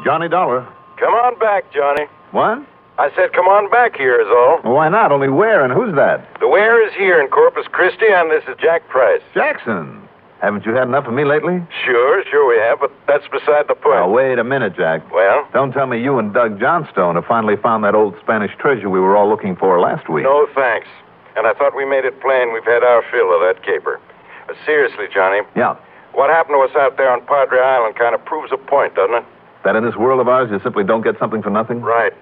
Johnny Dollar. Come on back, Johnny. What? I said come on back here is all. Well, why not? Only where and who's that? The where is here in Corpus Christi, and this is Jack Price. Jackson. Haven't you had enough of me lately? Sure we have, but that's beside the point. Now, wait a minute, Jack. Well? Don't tell me you and Doug Johnstone have finally found that old Spanish treasure we were all looking for last week. No, thanks. And I thought we made it plain we've had our fill of that caper. But seriously, Johnny. Yeah. What happened to us out there on Padre Island kind of proves a point, doesn't it? That in this world of ours, you simply don't get something for nothing? Right.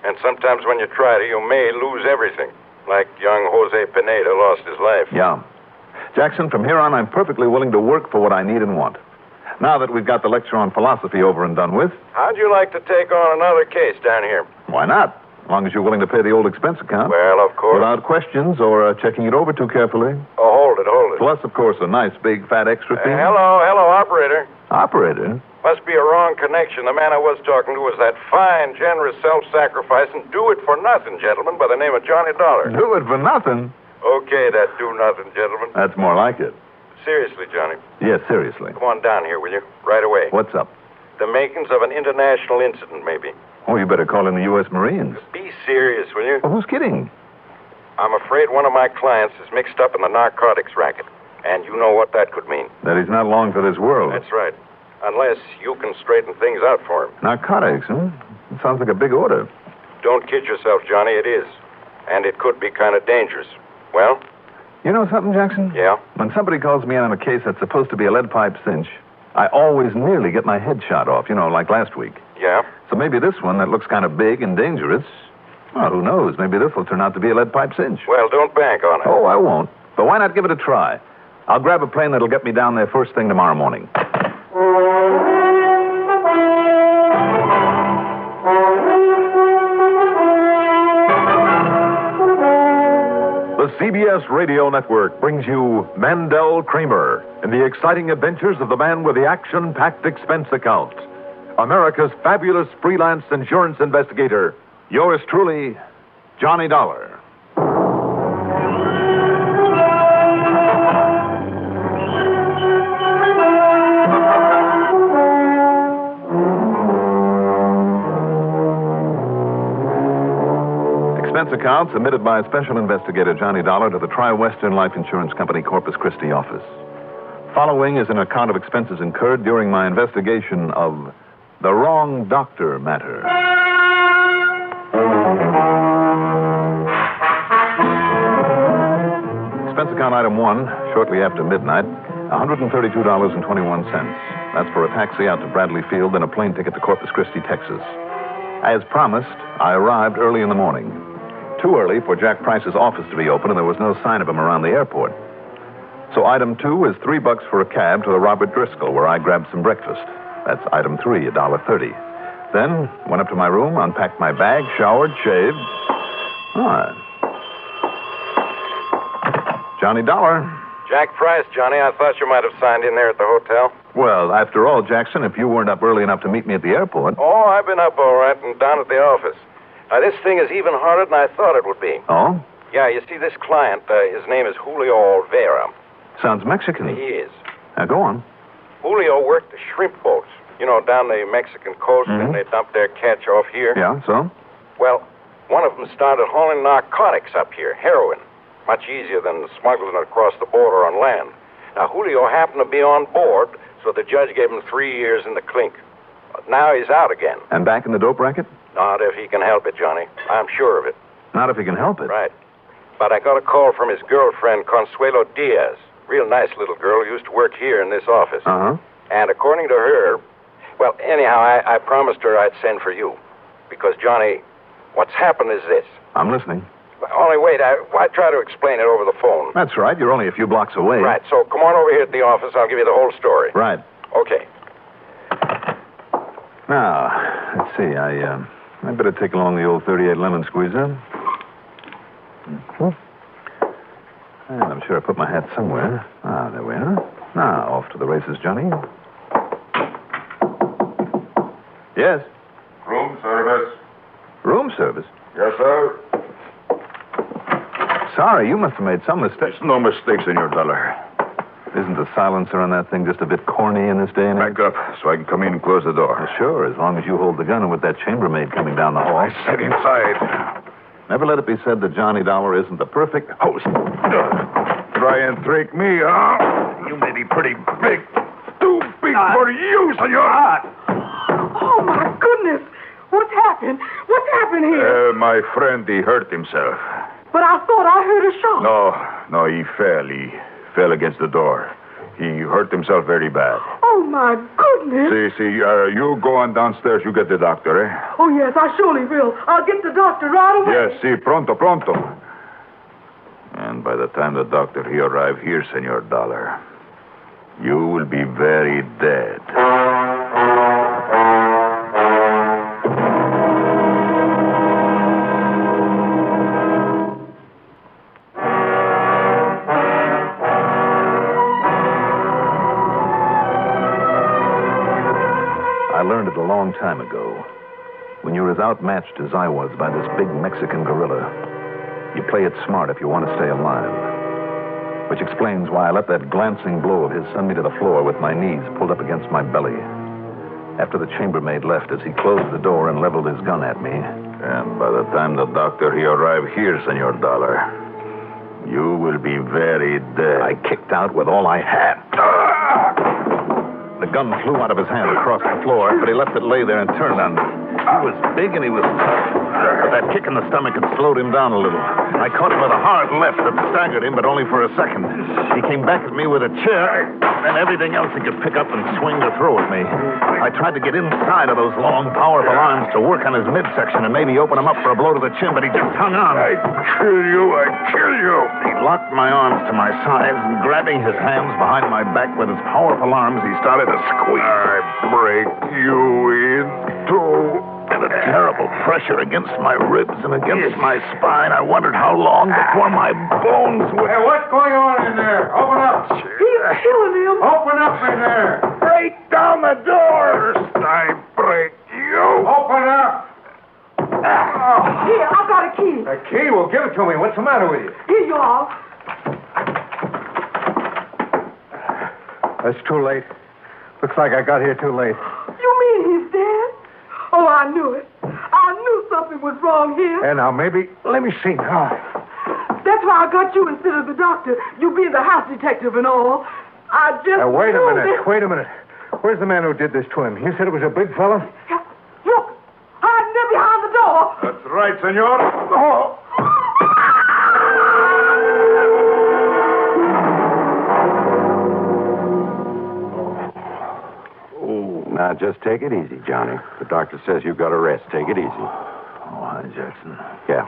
And sometimes when you try to, you may lose everything. Like young Jose Pineda lost his life. Yeah. Jackson, from here on, I'm perfectly willing to work for what I need and want. Now that we've got the lecture on philosophy over and done with... How'd you like to take on another case down here? Why not? As long as you're willing to pay the old expense account. Well, of course. Without questions or checking it over too carefully. Oh, hold it. Plus, of course, a nice, big, fat extra fee. Hello, operator. Operator? Must be a wrong connection. The man I was talking to was that fine, generous, self-sacrificing, do-it-for-nothing gentleman by the name of Johnny Dollar. Do it for nothing? Okay, that do-nothing gentleman. That's more like it. Seriously, Johnny. Yes, seriously. Come on down here, will you? Right away. What's up? The makings of an international incident, maybe. Oh, you better call in the U.S. Marines. Be serious, will you? Well, who's kidding? I'm afraid one of my clients is mixed up in the narcotics racket. And you know what that could mean. That he's not long for this world. That's right. Unless you can straighten things out for him. Narcotics, huh? It sounds like a big order. Don't kid yourself, Johnny. It is. And it could be kind of dangerous. Well? You know something, Jackson? Yeah? When somebody calls me in on a case that's supposed to be a lead pipe cinch, I always nearly get my head shot off, like last week. Yeah? So maybe this one that looks kind of big and dangerous, well, who knows? Maybe this will turn out to be a lead pipe cinch. Well, don't bank on it. Oh, I won't. But why not give it a try? I'll grab a plane that'll get me down there first thing tomorrow morning. The CBS Radio Network brings you Mandel, Kramer in the exciting adventures of the man with the action-packed expense account. America's fabulous freelance insurance investigator. Yours truly, Johnny Dollar. Expense account submitted by Special Investigator Johnny Dollar to the Tri-Western Life Insurance Company Corpus Christi office. Following is an account of expenses incurred during my investigation of the wrong doctor matter. Expense account item 1, shortly after midnight, $132.21. That's for a taxi out to Bradley Field and a plane ticket to Corpus Christi, Texas. As promised, I arrived early in the morning. Too early for Jack Price's office to be open, and there was no sign of him around the airport. So item 2 is $3 for a cab to the Robert Driscoll, where I grabbed some breakfast. That's item 3, $1.30. Then went up to my room, unpacked my bag, showered, shaved. Johnny Dollar. Jack Price, Johnny. I thought you might have signed in there at the hotel. Well, after all, Jackson, if you weren't up early enough to meet me at the airport... Oh, I've been up all right and down at the office. Now, this thing is even harder than I thought it would be. Oh? Yeah, you see, this client, his name is Julio Olvera. Sounds Mexican. He is. Now, go on. Julio worked the shrimp boats, down the Mexican coast, and they dumped their catch off here. Yeah, so? Well, one of them started hauling narcotics up here, heroin. Much easier than smuggling it across the border on land. Now, Julio happened to be on board, so the judge gave him 3 years in the clink. But now he's out again. And back in the dope racket? Not if he can help it, Johnny. I'm sure of it. Not if he can help it? Right. But I got a call from his girlfriend, Consuelo Diaz. Real nice little girl who used to work here in this office. Uh-huh. And according to her, well, anyhow, I promised her I'd send for you. Because, Johnny, what's happened is this. I'm listening. Only wait, I try to explain it over the phone. That's right. You're only a few blocks away. Right, so come on over here at the office. I'll give you the whole story. Right. Okay. Now, let's see. I'd better take along the old 38 lemon squeezer. And I'm sure I put my hat somewhere. There we are. Now, off to the races, Johnny. Yes? Room service. Room service? Yes, sir. Sorry, you must have made some mistake. There's no mistakes in your dollar. Isn't the silencer on that thing just a bit corny in this day and age? Back up so I can come in and close the door. Well, sure, as long as you hold the gun and with that chambermaid coming down the hall. I said inside. Never let it be said that Johnny Dollar isn't the perfect host. Try and trick me, huh? You may be pretty big. Too big for you, senor. Oh, my goodness. What's happened? What's happened here? My friend, he hurt himself. But I thought I heard a shot. No, he fell. He fell against the door. He hurt himself very bad. Oh, my goodness. You go on downstairs. You get the doctor, eh? Oh, yes, I surely will. I'll get the doctor right away. Yes, pronto. And by the time the doctor he arrive here, Senor Dollar, you will be very dead. I learned it a long time ago. When you're as outmatched as I was by this big Mexican gorilla, you play it smart if you want to stay alive. Which explains why I let that glancing blow of his send me to the floor with my knees pulled up against my belly. After the chambermaid left as he closed the door and leveled his gun at me. And by the time the doctor he arrive here, Senor Dollar, you will be very dead. I kicked out with all I had. The gun flew out of his hand across the floor, but he left it lay there and turned on me. He was big and he was tough. But that kick in the stomach had slowed him down a little. I caught him with a hard left that staggered him, but only for a second. He came back at me with a chair and everything else he could pick up and swing or throw at me. I tried to get inside of those long, powerful arms to work on his midsection and maybe open him up for a blow to the chin, but he just hung on. I kill you. He locked my arms to my sides, and grabbing his hands behind my back with his powerful arms, he started to squeeze. I break you in two. And a terrible pressure against my ribs and against my spine. I wondered how long before my bones would... Hey, what's going on in there? Open up. He's killing him. Open up in there. Break down the doors. I break you. Open up. Here, I've got a key. A key? Well, give it to me. What's the matter with you? Here you are. That's too late. Looks like I got here too late. You mean he's dead? Oh, I knew it. I knew something was wrong here. And now, maybe... Let me see now. That's why I got you instead of the doctor. You being the house detective and all. I just Wait a knew minute. that- Wait a minute. Where's the man who did this to him? You said it was a big fella? Look, hiding there behind the door. That's right, senor. Oh. Now, just take it easy, Johnny. The doctor says you've got a rest. Take it easy. Oh, hi, Jackson. Yeah,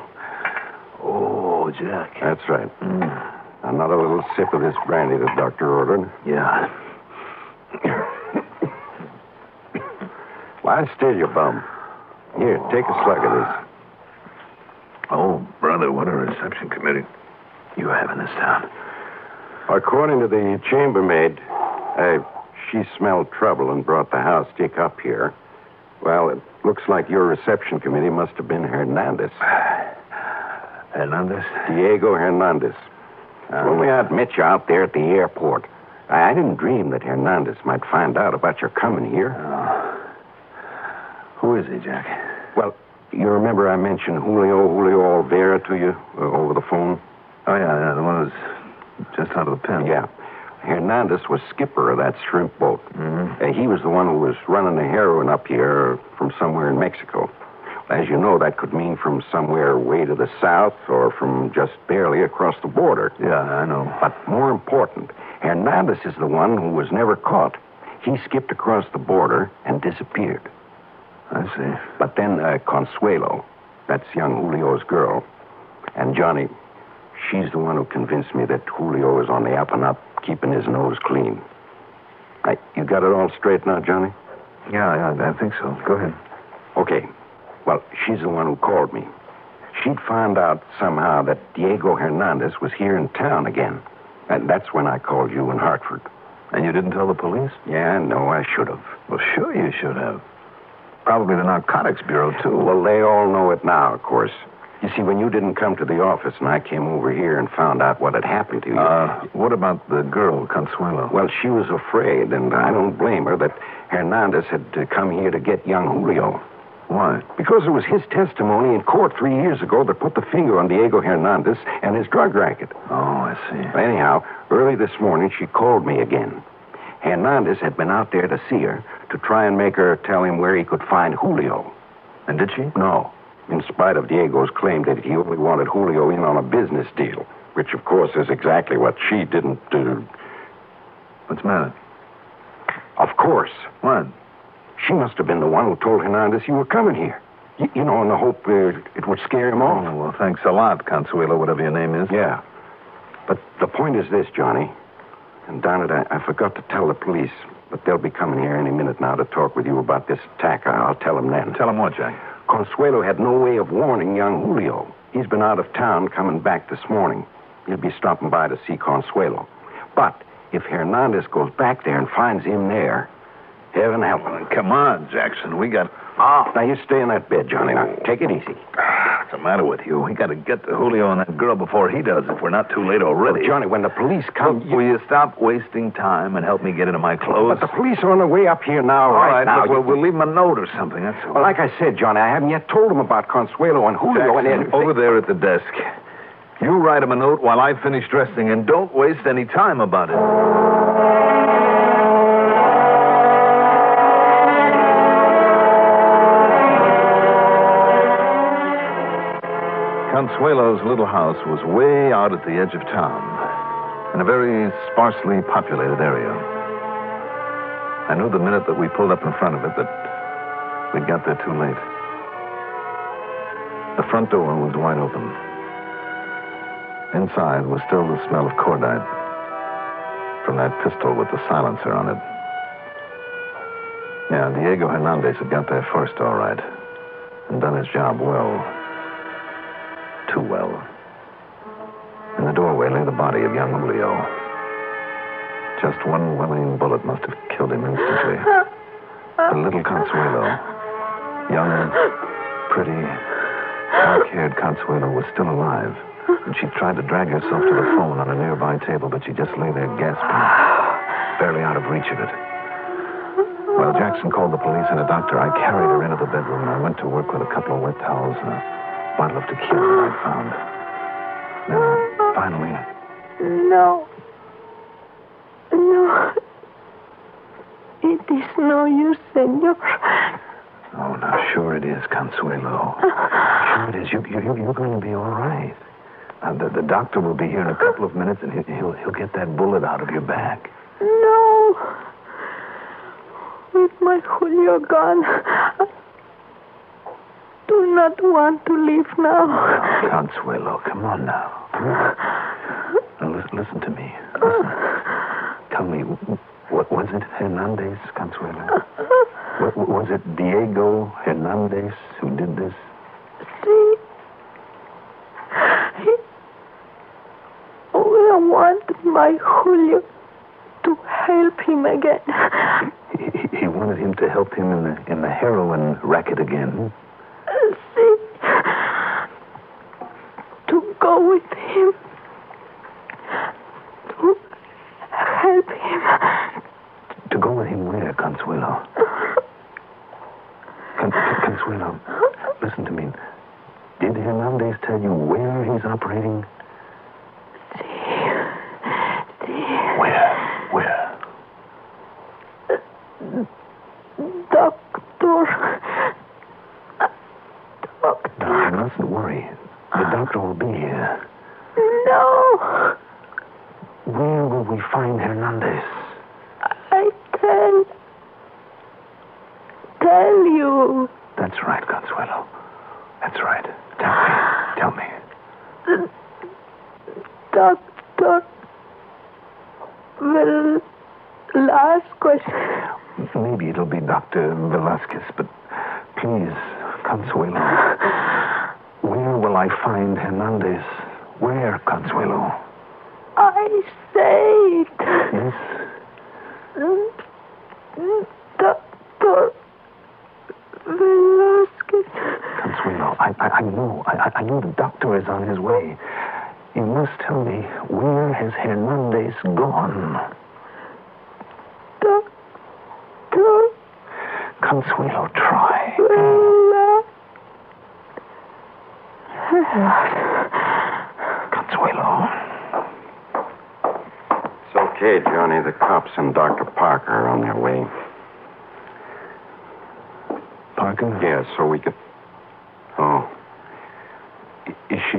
Oh, Jack. that's right. Now, not a little sip of this brandy the doctor ordered. Yeah. Lie still, you bum. Here, take a slug of this. Oh, brother, what a reception committee you have in this town. According to the chambermaid, she smelled trouble and brought the house stick up here. Well, it looks like your reception committee must have been Hernandez. Hernandez? Diego Hernandez. When we met you out there at the airport, I didn't dream that Hernandez might find out about your coming here. Who is he, Jack? Well, you remember I mentioned Julio Olvera to you over the phone? Oh, yeah, the one who's just out of the pen. Yeah. Hernandez was skipper of that shrimp boat. Mm-hmm. He was the one who was running the heroin up here from somewhere in Mexico. As you know, that could mean from somewhere way to the south or from just barely across the border. Yeah, I know. But more important, Hernandez is the one who was never caught. He skipped across the border and disappeared. I see. But then Consuelo, that's young Julio's girl, and Johnny, she's the one who convinced me that Julio is on the up and up, keeping his nose clean. You got it all straight now, Johnny? Yeah, I think so. Go ahead. Okay. Well, she's the one who called me. She'd found out somehow that Diego Hernandez was here in town again. And that's when I called you in Hartford. And you didn't tell the police? Yeah, no, I should have. Well, sure you should have. Probably the Narcotics Bureau, too. Well, they all know it now, of course. You see, when you didn't come to the office and I came over here and found out what had happened to you... What about the girl, Consuelo? Well, she was afraid, and I don't blame her, that Hernandez had come here to get young Julio. Why? Because it was his testimony in court 3 years ago that put the finger on Diego Hernandez and his drug racket. Oh, I see. Anyhow, early this morning, she called me again. Hernandez had been out there to see her to try and make her tell him where he could find Julio. And did she? No. In spite of Diego's claim that he only wanted Julio in on a business deal, which, of course, is exactly what she didn't do. What's the matter? Of course. What? She must have been the one who told Hernandez you were coming here. You know, in the hope it would scare him off. Oh, well, thanks a lot, Consuelo, whatever your name is. Yeah. But the point is this, Johnny. And darn it, I forgot to tell the police, but they'll be coming here any minute now to talk with you about this attack. I'll tell them then. Tell them what, Jack? Consuelo had no way of warning young Julio. He's been out of town, coming back this morning. He'll be stopping by to see Consuelo. But if Hernandez goes back there and finds him there, heaven help him. Come on, Jackson. We got... Now, you stay in that bed, Johnny. Now, take it easy. What's the matter with you? We got to get to Julio and that girl before he does, if we're not too late already. Well, Johnny, when the police come... Will you stop wasting time and help me get into my clothes? But the police are on their way up here now, All right now. Look, we'll leave them a note or something, that's all. Well, like I said, Johnny, I haven't yet told them about Consuelo and Julio. Jackson, over there at the desk. You write him a note while I finish dressing, and don't waste any time about it. Consuelo's little house was way out at the edge of town, in a very sparsely populated area. I knew the minute that we pulled up in front of it that we'd got there too late. The front door was wide open. Inside was still the smell of cordite from that pistol with the silencer on it. Yeah, Diego Hernandez had got there first, all right, and done his job well. Too well. In the doorway lay the body of young Julio. Just one well-aimed bullet must have killed him instantly. The little Consuelo, young, pretty, dark-haired Consuelo, was still alive. And she tried to drag herself to the phone on a nearby table, but she just lay there gasping, barely out of reach of it. While Jackson called the police and a doctor, I carried her into the bedroom, and I went to work with a couple of wet towels and a bottle of tequila that I'd found. Then, finally... No. It is no use, senor. Oh, now, sure it is, Consuelo. Sure it is. You're going to be all right. The doctor will be here in a couple of minutes, and he'll get that bullet out of your back. No. With my Julio gone, I do not want to leave now. Consuelo, come on now. Now listen to me. Listen. Tell me, what was it, Hernandez, Consuelo? Was it Diego Hernandez who did this? See? I want my Julio to help him again. He wanted him to help him in the heroin racket again. See? To go with him. To help him. To go with him where, Consuelo? Consuelo, listen to me. Did Hernandez tell you where he's operating? Where? Doctor. No, you mustn't worry. The doctor will be here. No. Where will we find Hernandez? I tell you. That's right, Consuelo. That's right. Tell me. Doctor. The last question. Maybe it'll be Dr. Velasquez, but please, Consuelo. Where will I find Hernandez? Where, Consuelo? I say it. Yes? Dr. Velasquez. Consuelo. I knew the doctor is on his way. You must tell me, where has Hernandez gone? Doctor? Consuelo, try. Consuelo. It's okay, Johnny. The cops and Dr. Parker are on their way. Parker? Yeah, so we could... Oh. Is she...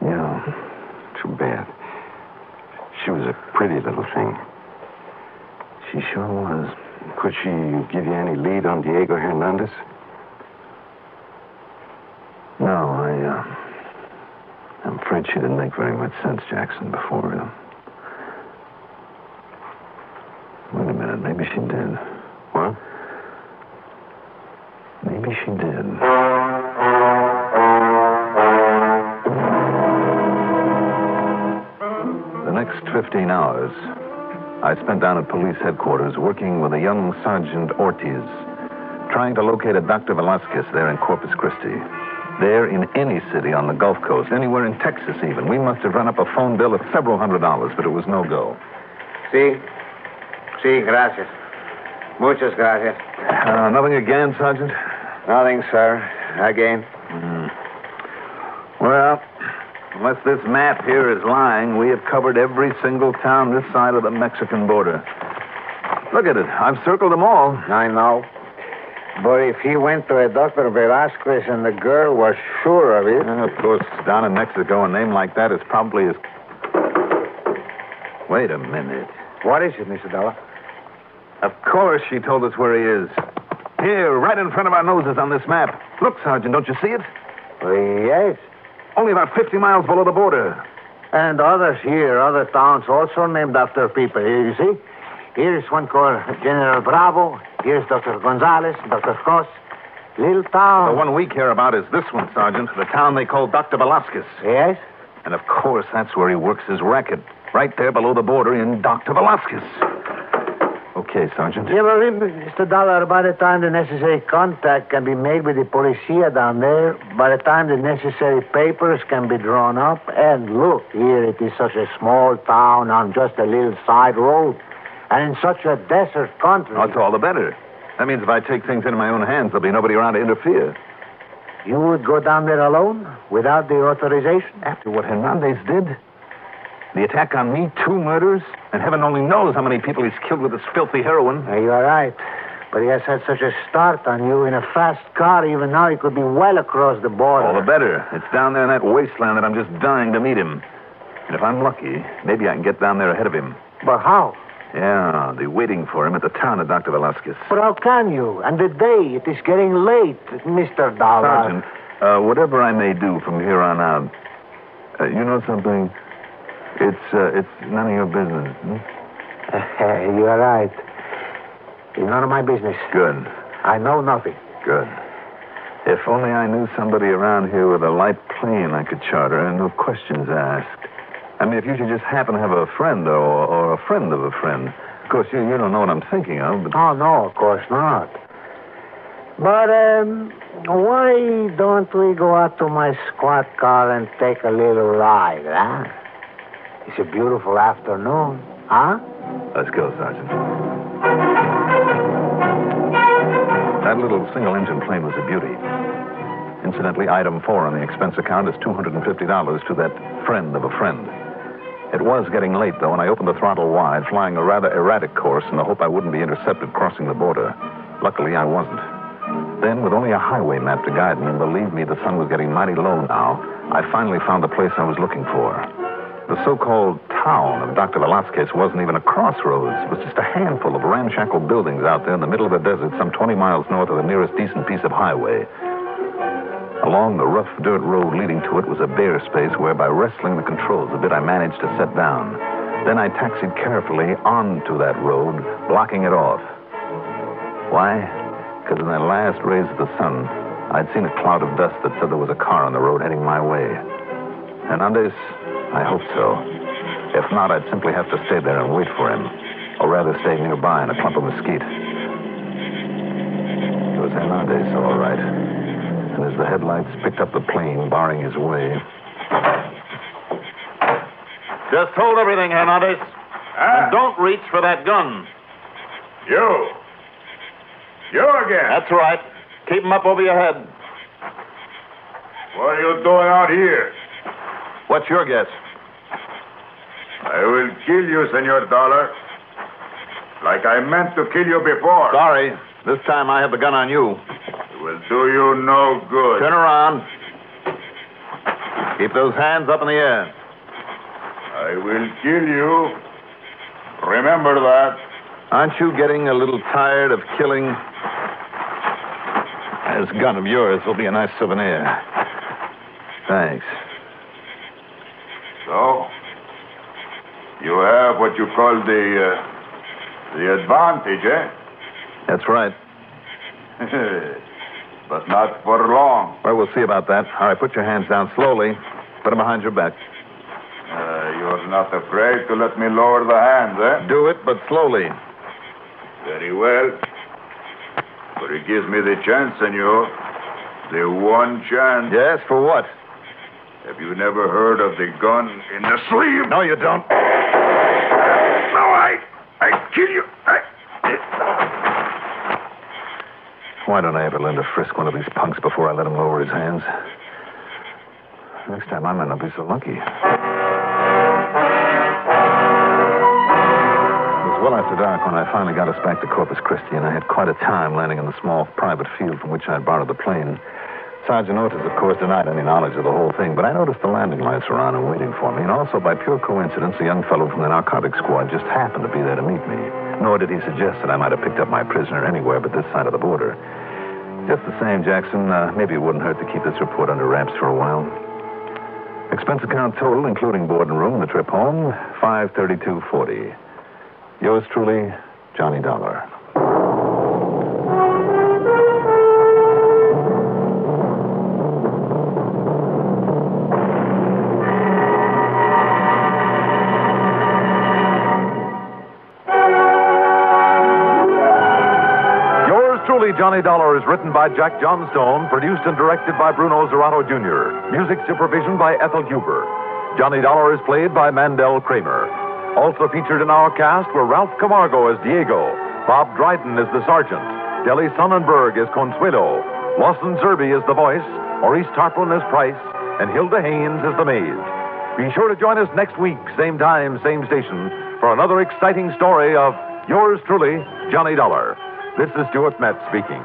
Yeah. Too bad. She was a pretty little thing. She sure was. Could she give you any lead on Diego Hernandez? No, I'm afraid she didn't make very much sense, Jackson, before. Wait a minute, maybe she did. What? Maybe she did. The next 15 hours, I spent down at police headquarters working with a young Sergeant Ortiz, trying to locate a Dr. Velasquez there in Corpus Christi. There in any city on the Gulf Coast, anywhere in Texas even. We must have run up a phone bill of several $100s, but it was no go. Sí, gracias. Muchas gracias. Nothing again, Sergeant? Nothing, sir. Again. Well, unless this map here is lying, we have covered every single town this side of the Mexican border. Look at it. I've circled them all. I know. But if he went to a Dr. Velasquez and the girl was sure of it... Of course, down in Mexico, a name like that is probably as... Wait a minute. What is it, Mr. Dollar? Of course she told us where he is. Here, right in front of our noses on this map. Look, Sergeant, don't you see it? Yes. Only about 50 miles below the border. And others here, other towns also named after people. Here, you see? Here's one called General Bravo. Here's Dr. Gonzalez, Dr. Cross. Little town. The one we care about is this one, Sergeant. The town they call Dr. Velasquez. Yes? And, of course, that's where he works his racket. Right there below the border in Dr. Velasquez. Okay, Sergeant. Yeah, but Mr. Dollar, by the time the necessary contact can be made with the policia down there, by the time the necessary papers can be drawn up, and look, here it is such a small town on just a little side road, and in such a desert country. Oh, it's all the better. That means if I take things into my own hands, there'll be nobody around to interfere. You would go down there alone, without the authorization? After what Hernandez did? The attack on me, 2 murders, and heaven only knows how many people he's killed with this filthy heroin. You are right. But he has had such a start on you in a fast car. Even now, he could be well across the border. All the better. It's down there in that wasteland that I'm just dying to meet him. And if I'm lucky, maybe I can get down there ahead of him. But how? Yeah, I'll be waiting for him at the town of Dr. Velasquez. But how can you? And the day, it is getting late, Mr. Dollar. Sergeant, whatever I may do from here on out, you know something? It's none of your business. You are right. It's none of my business. Good. I know nothing. Good. If only I knew somebody around here with a light plane I could charter and no questions asked. I mean, if you should just happen to have a friend or a friend of a friend. Of course, you don't know what I'm thinking of, but... Oh, no, of course not. But, why don't we go out to my squad car and take a little ride, huh? It's a beautiful afternoon, huh? Let's go, Sergeant. That little single-engine plane was a beauty. Incidentally, item 4 on the expense account is $250 to that friend of a friend. It was getting late, though, and I opened the throttle wide, flying a rather erratic course in the hope I wouldn't be intercepted crossing the border. Luckily, I wasn't. Then, with only a highway map to guide me, and believe me, the sun was getting mighty low now, I finally found the place I was looking for. The so-called town of Dr. Velasquez wasn't even a crossroads. It was just a handful of ramshackle buildings out there in the middle of a desert, some 20 miles north of the nearest decent piece of highway. Along the rough dirt road leading to it was a bare space where, by wrestling the controls a bit, I managed to set down. Then I taxied carefully onto that road, blocking it off. Why? Because in the last rays of the sun, I'd seen a cloud of dust that said there was a car on the road heading my way. Hernandez? I hope so. If not, I'd simply have to stay there and wait for him. Or rather, stay nearby in a clump of mesquite. It was Hernandez, all right. And as the headlights picked up the plane, barring his way. Just hold everything, Hernandez. And don't reach for that gun. You again? That's right. Keep 'em up over your head. What are you doing out here? What's your guess? I will kill you, Senor Dollar. Like I meant to kill you before. Sorry. This time I have the gun on you. It will do you no good. Turn around. Keep those hands up in the air. I will kill you. Remember that. Aren't you getting a little tired of killing? This gun of yours will be a nice souvenir. Thanks. So, you have what you call the advantage, eh? That's right. But not for long. Well, we'll see about that. All right, put your hands down slowly. Put them behind your back. You're not afraid to let me lower the hands, eh? Do it, but slowly. Very well. But it gives me the chance, senor. The one chance. Yes, for what? Have you never heard of the gun in the sleeve? No, you don't. No, I kill you. Why don't I ever learn to frisk one of these punks before I let him lower his hands? Next time I might not be so lucky. It was well after dark when I finally got us back to Corpus Christi, and I had quite a time landing in the small private field from which I had borrowed the plane. Sergeant Ortiz, of course, denied any knowledge of the whole thing, but I noticed the landing lights were on and waiting for me, and also, by pure coincidence, a young fellow from the narcotics squad just happened to be there to meet me. Nor did he suggest that I might have picked up my prisoner anywhere but this side of the border. Just the same, Jackson, maybe it wouldn't hurt to keep this report under wraps for a while. Expense account total, including board and room, the trip home, $532.40. Yours truly, Johnny Dollar. Johnny Dollar is written by Jack Johnstone, produced and directed by Bruno Zerato Jr. Music supervision by Ethel Huber. Johnny Dollar is played by Mandel Kramer. Also featured in our cast were Ralph Camargo as Diego, Bob Dryden as the sergeant, Deli Sonnenberg as Consuelo, Lawson Zerby as the voice, Maurice Tarplin as Price, and Hilda Haynes as the maid. Be sure to join us next week, same time, same station, for another exciting story of yours truly, Johnny Dollar. This is Stuart Metz speaking.